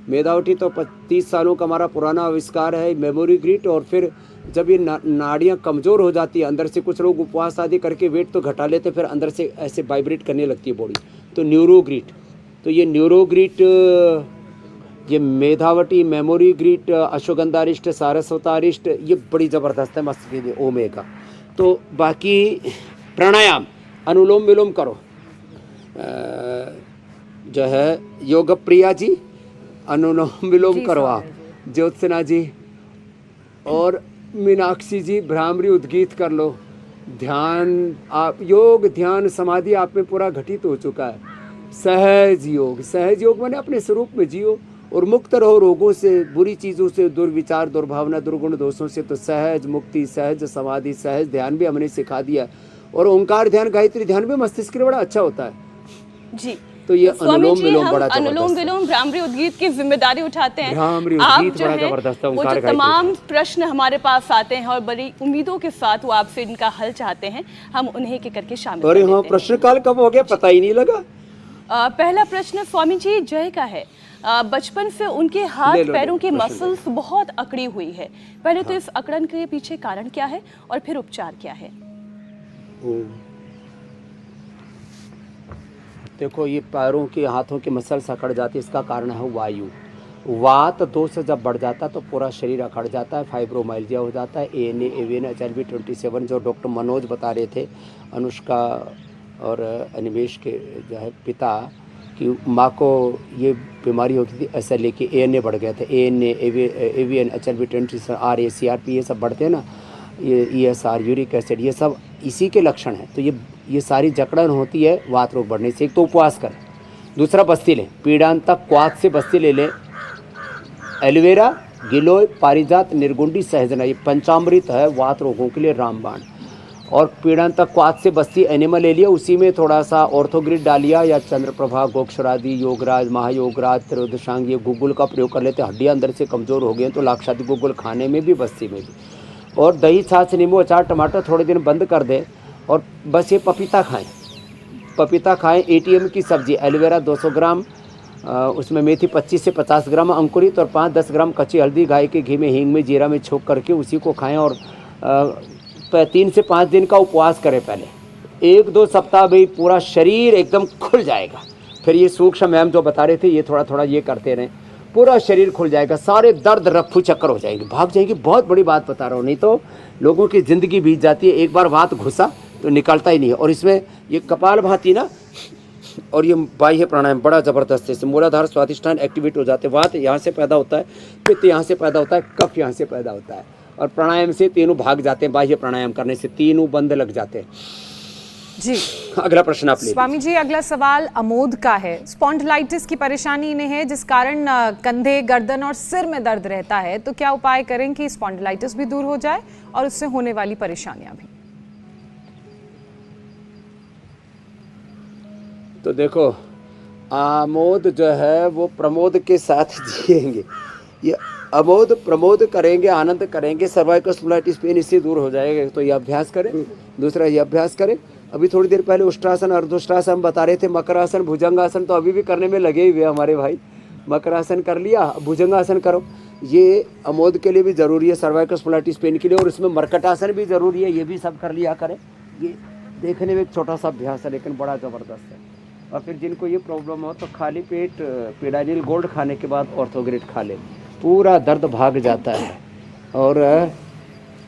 मेधावटी तो 30 सालों का हमारा पुराना आविष्कार है, मेमोरी ग्रिट। और फिर जब ये नाड़ियाँ कमज़ोर हो जाती है अंदर से, कुछ लोग उपवास आदि करके वेट तो घटा लेते, फिर अंदर से ऐसे वाइब्रेट करने लगती है बॉडी, तो न्यूरोग्रिट। तो ये न्यूरोग्रिट, ये मेधावटी, मेमोरी ग्रिट, अश्वगंधारिष्ट, सारस्वतारिष्ट, ये बड़ी ज़बरदस्त है मस्त के लिए ओमेगा। तो बाकी प्राणायाम, अनुलोम विलोम करो। जो है योग प्रिया जी, अनुलोम विलोम करो आप, ज्योत्सना जी और मीनाक्षी जी, भ्रामरी उद्गीत कर लो। ध्यान, आप योग, ध्यान, समाधि आप में पूरा घटित हो चुका है। सहज योग, सहज योग मैंने अपने स्वरूप में जियो और मुक्त रहो रोगों से, बुरी चीज़ों से, दुर्विचार, दुर्भावना, दुर्गुण, दोषों से। तो सहज मुक्ति, सहज समाधि, सहज ध्यान भी हमने सिखा दिया। और ओंकार ध्यान, गायत्री ध्यान भी मस्तिष्क के लिए बड़ा अच्छा होता है जी। तो ये अनुलोम विलोम बड़ा अनुलोम विलोम, भ्रामरी उद्गीत की जिम्मेदारी उठाते हैं। भ्रामरी आप उद्गीत जो बड़ा है जबरदस्त है, वो ओंकार जो गायत्री। तमाम प्रश्न हमारे पास आते हैं और बड़ी उम्मीदों के साथ वो आपसे इनका हल चाहते हैं, हम उन्हें एक करके शामिल अरे कर हाँ, लेते हैं। प्रश्नकाल कब हो गया पता ही नहीं लगा। पहला प्रश्न स्वामी जी जय का है। बचपन से उनके हाथ पैरों की मसल्स बहुत अकड़ी हुई है। पहले तो इस अकड़न के पीछे कारण क्या है और फिर उपचार क्या है? देखो, ये पैरों के, हाथों की मसल्स अकड़ जाती है, इसका कारण है वायु। वात दोष जब बढ़ जाता है तो पूरा शरीर अकड़ जाता है, फाइब्रोमाइल्जिया हो जाता है। ANA, AVN, HLV 27 जो डॉक्टर मनोज बता रहे थे, अनुष्का और अनिमेश के जो है पिता की माँ को ये बीमारी होती थी, ऐसा लेके ANA बढ़ गया था। ANA, AVN, HLV 27, RA, CRP ये सब बढ़ते हैं ना, ये ESR, यूरिक एसिड, ये सब इसी के लक्षण हैं। तो ये सारी जकड़न होती है वात रोग बढ़ने से। एक तो उपवास करें, दूसरा बस्ती लें, पीड़ांतक क्वाथ से बस्ती ले लें, एलोवेरा, गिलोय, पारिजात, निर्गुंडी, सहजना, ये पंचामृत है वात रोगों के लिए रामबाण। और पीड़ांतक क्वाथ से बस्ती एनिमल ले लिया, उसी में थोड़ा सा ऑर्थोग्रिड डालिया या चंद्रप्रभा, गोक्षरादि, योगराज, महायोगराज, त्रयोदशांग, ये गूगल का प्रयोग कर लेते हैं। हड्डियाँ अंदर से कमज़ोर हो गई तो लाक्षादि गूगल खाने में भी, बस्ती में भी। और दही, छाछ, नींबू, अचार, टमाटर थोड़े दिन बंद कर दें और बस ये पपीता खाएं, पपीता खाएं। ATM की सब्जी, एलोवेरा 200 ग्राम, उसमें मेथी 25 से 50 ग्राम अंकुरित और 5-10 ग्राम कच्ची हल्दी, गाय के घी में, हींग में, जीरा में छोंक करके उसी को खाएं। और 3 से 5 दिन का उपवास करें पहले। 1-2 सप्ताह भी पूरा शरीर एकदम खुल जाएगा। फिर ये सूक्ष्म मैम जो बता रहे थे, ये थोड़ा थोड़ा ये करते रहें, पूरा शरीर खुल जाएगा, सारे दर्द रफ्फू चक्कर हो जाएंगे, भाग जाएंगे। बहुत बड़ी बात बता रहा हूँ, नहीं तो लोगों की ज़िंदगी बीत जाती है। एक बार वात घुसा तो निकलता ही नहीं है। और इसमें ये कपालभाति ना और ये बाह्य प्राणायाम बड़ा ज़बरदस्त है। इससे मूलाधार, स्वादिष्ठान एक्टिवेट हो जाते हैं। वात यहाँ से पैदा होता है, पित्त यहाँ से पैदा होता है, कफ यहाँ से पैदा होता है। और प्राणायाम से तीनों भाग जाते हैं, बाह्य प्राणायाम करने से तीनों बंद लग जाते हैं। जी, अगला प्रश्न आप ले। स्वामी जी, अगला सवाल अमोद का है। स्पॉन्डिलाइटिस की परेशानी इन्हें है, जिस कारण कंधे, गर्दन और सिर में दर्द रहता है। तो क्या उपाय करें कि स्पॉन्डिलाइटिस भी दूर हो जाए और उससे होने वाली परेशानियां भी? तो देखो, आमोद जो है वो प्रमोद के साथ जिएंगे। ये अमोद प्रमोद करेंगे, आनंद करेंगे, सर्वाइकल स्पॉन्डिलाइटिस पेन इससे दूर हो जाएगा। तो ये अभ्यास करें, दूसरा ये अभ्यास करें। अभी थोड़ी देर पहले उष्ट्रासन अर्धोष्ट्रासन हम बता रहे थे, मकरासन भुजंगासन तो अभी भी करने में लगे हुए हमारे भाई। मकरासन कर लिया, भुजंगासन करो, ये अमोद के लिए भी ज़रूरी है, सर्वाइकल स्पॉन्डिलाइटिस पेन के लिए, और इसमें मर्कटासन भी ज़रूरी है, ये भी सब कर लिया करें। ये देखने में एक छोटा सा अभ्यास है लेकिन बड़ा ज़बरदस्त है। और फिर जिनको ये प्रॉब्लम हो तो खाली पेट पेडाजिल गोल्ड खाने के बाद ऑर्थोग्रिड खा ले, पूरा दर्द भाग जाता है और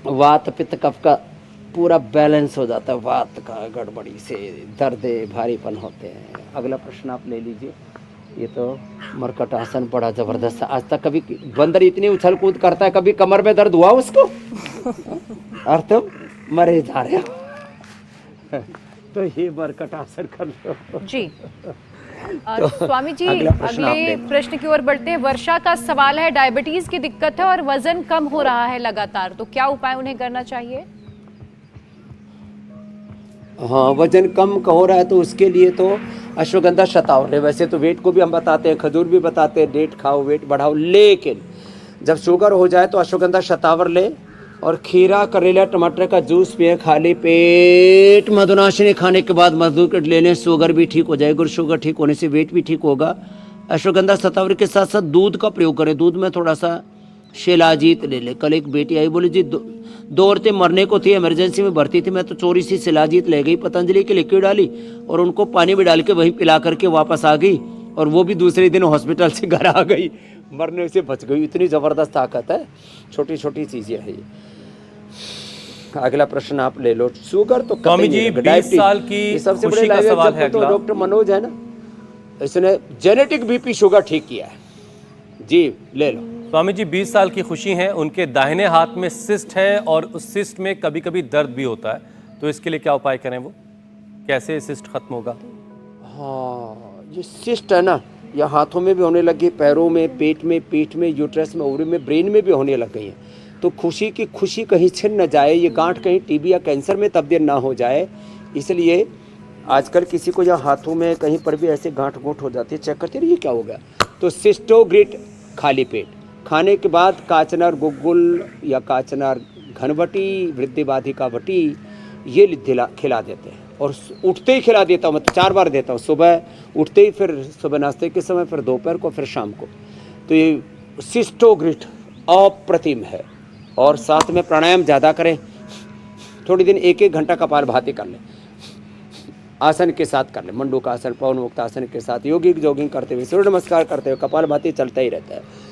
वात पित्त कफ का पूरा बैलेंस हो जाता है। वात का गड़बड़ी से दर्द भारीपन होते हैं। अगला प्रश्न आप ले लीजिए। ये तो मरकट आसन बड़ा ज़बरदस्त है। आज तक कभी बंदर इतनी उछल कूद करता है, कभी कमर में दर्द हुआ उसको? और तुम मरे जा रहे हो। तो ये मरकट आसन कर लो जी। स्वामी जी अगले प्रश्न की ओर बढ़ते हैं। वर्षा का सवाल है, डायबिटीज की दिक्कत है और वजन कम हो रहा है लगातार, तो क्या उपाय उन्हें करना चाहिए? हाँ, वजन कम हो रहा है तो उसके लिए तो अश्वगंधा शतावरी, वैसे तो वेट को भी हम बताते हैं, खजूर भी बताते हैं, डेट खाओ वेट बढ़ाओ, लेकिन जब शुगर हो जाए तो अश्वगंधा शतावर ले और खीरा करेला टमाटर का जूस पिए खाली पेट। मधुनाशिनी खाने के बाद मधुकर ले लें, शुगर भी ठीक हो जाएगी और शुगर ठीक होने से वेट भी ठीक होगा। अश्वगंधा शतावरी के साथ साथ दूध का प्रयोग करें, दूध में थोड़ा सा शिलाजीत ले ले। कल एक बेटी आई, बोली जी दो औरतें मरने को थी, इमरजेंसी में भर्ती थी, मैं तो चोरी से शिलाजीत ले गई, पतंजलि की लिक्विड डाली और उनको पानी में डाल के वहीं पिला करके वापस आ गई और वो भी दूसरे दिन हॉस्पिटल से घर आ गई, मरने से बच गई। इतनी ज़बरदस्त ताकत है, छोटी छोटी चीज़ें हैं ये। अगला प्रश्न आप ले लो। शुगर तो स्वामी जी 20 साल की सबसे खुशी का सवाल है तो डॉक्टर मनोज है ना, इसने जेनेटिक बीपी शुगर ठीक किया है जी, ले लो। स्वामी जी 20 साल की खुशी हैं, उनके दाहिने हाथ में सिस्ट है और उस सिस्ट में कभी कभी दर्द भी होता है, तो इसके लिए क्या उपाय करें? वो कैसे सिस्ट खत्म होगा? हाँ, ये सिस्ट है ना, यह हाथों में भी होने लगी, पैरों में, पेट में, पीठ में, यूट्रस में, ओवरी में, ब्रेन में भी होने लग गई है। तो खुशी की खुशी कहीं छिन न जाए, ये गांठ कहीं टीबी या कैंसर में तब्दील ना हो जाए, इसलिए आजकल किसी को या हाथों में कहीं पर भी ऐसे गांठ गोठ हो जाती है, चेक करते रहिए क्या हो गया। तो सिस्टोग्रिट खाली पेट खाने के बाद काचनार गुग्गुल या काचनार घनवटी, वृद्धिबाधिका वटी ये खिला देते हैं और उठते ही खिला देता हूँ, मैं तो 4 बार देता हूँ, सुबह उठते ही, फिर सुबह नाश्ते के समय, फिर दोपहर को, फिर शाम को। तो ये सिस्टोग्रिट अप्रतिम है। और साथ में प्राणायाम ज़्यादा करें, थोड़ी दिन 1-1 घंटा कपालभाति कर लें, आसन के साथ कर लें, मंडूक आसन, पवन मुक्त आसन के साथ, योगिक जॉगिंग करते हुए, सूर्य नमस्कार करते हुए, कपालभाति चलता ही रहता है।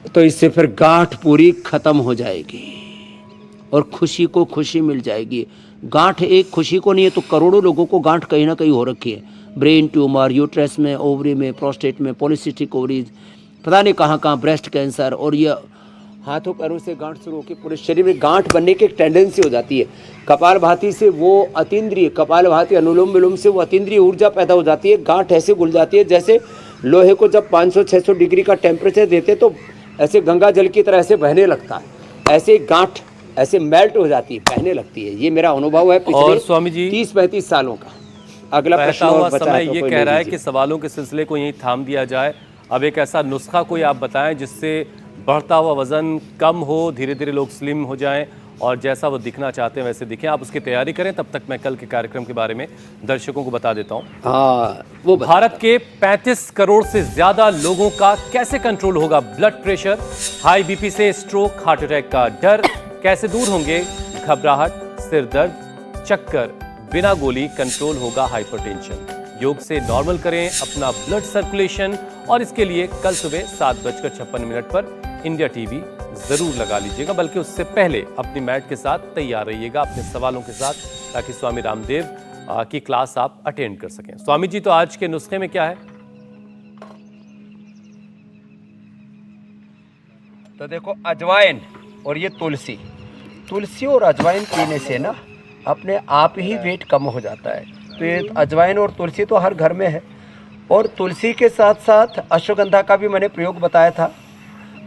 तो इससे फिर गांठ पूरी खत्म हो जाएगी और खुशी को खुशी मिल जाएगी। गांठ एक खुशी को नहीं है तो करोड़ों लोगों को गांठ कहीं ना कहीं हो रखी है, ब्रेन ट्यूमर, यूट्रस में, ओवरी में, प्रोस्टेट में, पॉलिसिस्टिक ओवरीज, पता नहीं कहाँ कहाँ, ब्रेस्ट कैंसर, और ये हाथों पैरों से गांठ शुरू होकर पूरे शरीर में गांठ बनने की एक टेंडेंसी हो जाती है। कपालभाति से वो अतीन्द्रिय, कपालभाति अनुलोम विलोम से वो अतीन्द्रिय ऊर्जा पैदा हो जाती है, गांठ ऐसे घुल जाती है जैसे लोहे को जब 500-600 डिग्री का टेम्परेचर देते तो ऐसे गंगा जल की तरह ऐसे बहने लगता है, ऐसे गांठ ऐसे मेल्ट हो जाती है, बहने लगती है। ये मेरा अनुभव है पिछले स्वामी जी 30-35 सालों का। अगला प्रश्न हुआ समय ये कह रहा है कि सवालों के सिलसिले को यहीं थाम दिया जाए। अब एक ऐसा नुस्खा कोई आप बताएं जिससे बढ़ता हुआ वजन कम हो, धीरे धीरे लोग स्लिम हो जाएं और जैसा वो दिखना चाहते हैं वैसे दिखें। आप उसकी तैयारी करें, तब तक मैं कल के कार्यक्रम के बारे में दर्शकों को बता देता हूं। वो भारत के 35 करोड़ से ज्यादा लोगों का कैसे कंट्रोल होगा ब्लड प्रेशर? हाई बीपी से स्ट्रोक, हार्ट अटैक का डर कैसे दूर होंगे? घबराहट, सिर दर्द, चक्कर, बिना गोली कंट्रोल होगा हाइपरटेंशन। योग से नॉर्मल करें अपना ब्लड सर्कुलेशन और इसके लिए कल सुबह 7:56 पर इंडिया टीवी जरूर लगा लीजिएगा, बल्कि उससे पहले अपनी मैट के साथ तैयार रहिएगा अपने सवालों के साथ, ताकि स्वामी रामदेव की क्लास आप अटेंड कर सकें। स्वामी जी, तो आज के नुस्खे में क्या है? तो देखो, अजवाइन और ये तुलसी, तुलसी और अजवाइन पीने से ना अपने आप ही वेट कम हो जाता है। तो ये अजवाइन और तुलसी तो हर घर में है, और तुलसी के साथ साथ अश्वगंधा का भी मैंने प्रयोग बताया था।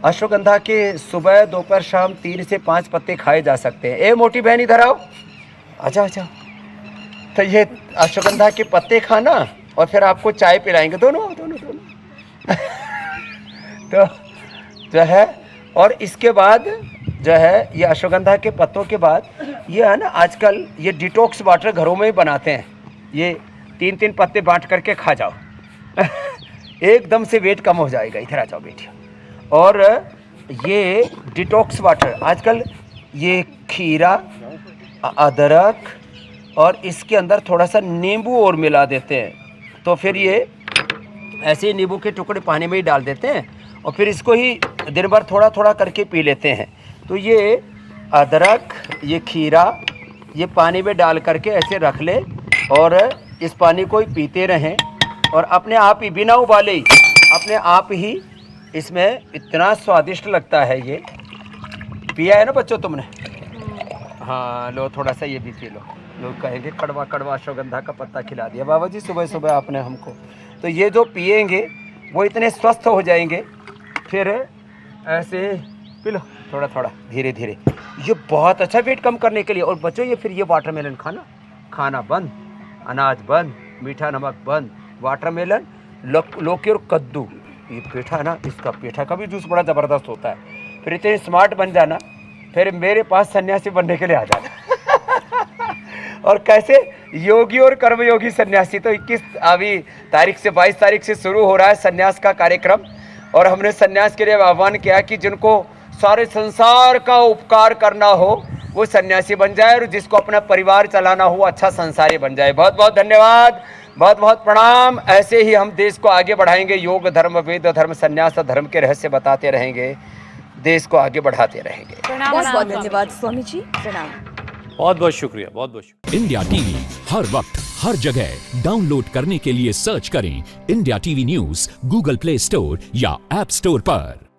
अश्वगंधा के सुबह, दोपहर, शाम 3 से 5 पत्ते खाए जा सकते हैं। ए मोटी बहन इधर आओ, अच्छा अच्छा। तो ये अश्वगंधा के पत्ते खाना और फिर आपको चाय पिलाएंगे, दोनों। तो जो है, और इसके बाद जो है ये अश्वगंधा के पत्तों के बाद ये है ना, आजकल ये डिटॉक्स वाटर घरों में ही बनाते हैं। ये 3-3 पत्ते बांट करके खा जाओ एकदम से वेट कम हो जाएगा। इधर आ जाओ बेटी। और ये डिटॉक्स वाटर आजकल ये खीरा, अदरक और इसके अंदर थोड़ा सा नींबू और मिला देते हैं, तो फिर ये ऐसे ही नींबू के टुकड़े पानी में ही डाल देते हैं और फिर इसको ही दिन भर थोड़ा थोड़ा करके पी लेते हैं। तो ये अदरक, ये खीरा, ये पानी में डाल करके ऐसे रख ले और इस पानी को ही पीते रहें और अपने आप ही बिना उबाले ही अपने आप ही इसमें इतना स्वादिष्ट लगता है। ये पिया है ना बच्चों तुमने? हाँ, लो थोड़ा सा ये भी पी लो। लोग कहेंगे कड़वा कड़वा अश्वगंधा का पत्ता खिला दिया बाबा जी सुबह सुबह आपने हमको। तो ये जो पिएंगे वो इतने स्वस्थ हो जाएंगे। फिर ऐसे पी लो थोड़ा थोड़ा धीरे धीरे। ये बहुत अच्छा वेट कम करने के लिए। और बच्चों ये फिर ये वाटरमेलन खाना बंद, अनाज बंद, मीठा नमक बंद, वाटरमेलन, लौकी और कद्दू, ये पेठा है ना, इसका पेठा का भी जूस बड़ा ज़बरदस्त होता है। फिर इतने स्मार्ट बन जाना, फिर मेरे पास सन्यासी बनने के लिए आ जाना और कैसे योगी और कर्मयोगी सन्यासी। तो 21 अभी तारीख से 22 तारीख से शुरू हो रहा है सन्यास का कार्यक्रम और हमने सन्यास के लिए आह्वान किया कि जिनको सारे संसार का उपकार करना हो वो सन्यासी बन जाए और जिसको अपना परिवार चलाना हो अच्छा संसारी बन जाए। बहुत बहुत धन्यवाद, बहुत बहुत प्रणाम। ऐसे ही हम देश को आगे बढ़ाएंगे। योग धर्म, वेद धर्म, संन्यास धर्म के रहस्य बताते रहेंगे, देश को आगे बढ़ाते रहेंगे। बहुत बहुत धन्यवाद स्वामी जी, प्रणाम। बहुत बहुत शुक्रिया, बहुत बहुत शुक्रिया। इंडिया टीवी हर वक्त हर जगह डाउनलोड करने के लिए सर्च करें India TV news Google play store या ऐप स्टोर पर।